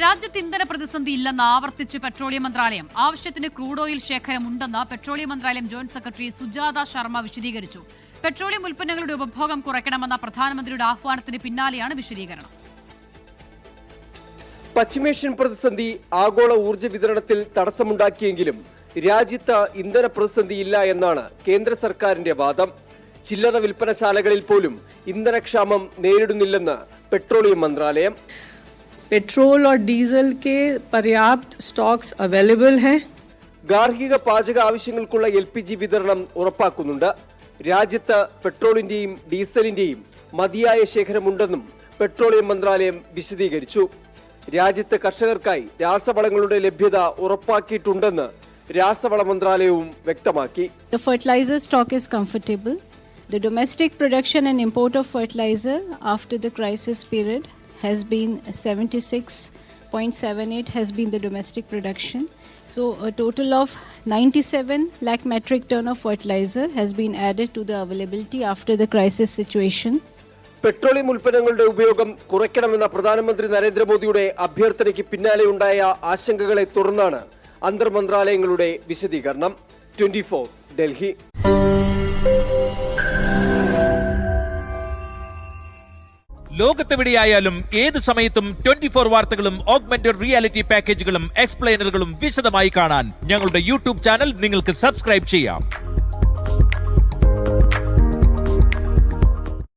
രാജ്യത്ത് ഇന്ധന പ്രതിസന്ധി ഇല്ലെന്ന് ആവർത്തിച്ച് പെട്രോളിയം മന്ത്രാലയം. ആവശ്യത്തിന് ക്രൂഡ് ഓയിൽ ശേഖരമുണ്ടെന്ന് പെട്രോളിയം മന്ത്രാലയം ജോയിന്റ് സെക്രട്ടറി സുജാത ശർമ്മ വിശദീകരിച്ചു. പെട്രോളിയം ഉൽപ്പന്നങ്ങളുടെ ഉപഭോഗം കുറയ്ക്കണമെന്ന പ്രധാനമന്ത്രിയുടെ ആഹ്വാനത്തിന് പിന്നാലെയാണ് വിശദീകരണം. പശ്ചിമേഷ്യൻ പ്രതിസന്ധി ആഗോള ഊർജ്ജ വിതരണത്തിൽ തടസ്സമുണ്ടാക്കിയെങ്കിലും രാജ്യത്ത് ഇന്ധന പ്രതിസന്ധിയില്ല എന്നാണ് കേന്ദ്ര സർക്കാരിന്റെ വാദം. ചില്ലറ വിൽപ്പനശാലകളിൽ പോലും ഇന്ധനക്ഷാമം നേരിടുന്നില്ലെന്ന് പെട്രോളിയം മന്ത്രാലയം. पेट्रोल और डीजल के पर्याप्त स्टॉक्स अवेलेबल हैं. ഗാർഹിക പാചക ആവശ്യങ്ങൾക്കുള്ള LPG വിതരണം ഉറപ്പാക്കുന്നുണ്ട്. രാജ്യത്ത് പെട്രോളിന്റെയും ഡീസലിന്റെയും മതിയായ ശേഖരമുണ്ടെന്നും പെട്രോളിയം മന്ത്രാലയം വിശദീകരിച്ചു. രാജ്യത്ത് കർഷകർക്കായി രാസവളങ്ങളുടെ ലഭ്യത ഉറപ്പാക്കിയിട്ടുണ്ടെന്ന് രാസവള മന്ത്രാലയവും വ്യക്തമാക്കി. The fertilizer stock is comfortable. The domestic production and import of fertilizer after the crisis period has been 76.78 has been the domestic production. So a total of 97 lakh metric ton of fertilizer has been added to the availability after the crisis situation. Petroleum ഉൽപ്പന്നങ്ങളുടെ ഉപയോഗം കുറയ്ക്കണമെന്ന പ്രധാനമന്ത്രി നരേന്ദ്രമോദിയുടെ അഭ്യർത്ഥനയ്ക്ക് പിന്നാലെയുണ്ടായ ആശങ്കകളെ തുടർന്നാണ് അന്തർ മന്ത്രാലയങ്ങളുടെ വിശദീകരണം. 24 ഡൽഹി. ലോകത്തെവിടെയായാലും ഏത് സമയത്തും 24 വാർത്തകളും ഓഗ്മെന്റഡ് റിയാലിറ്റി പാക്കേജുകളും എക്സ്പ്ലെയിനറുകളും വിശദമായി കാണാൻ ഞങ്ങളുടെ യൂട്യൂബ് ചാനൽ നിങ്ങൾക്ക് സബ്സ്ക്രൈബ് ചെയ്യാം.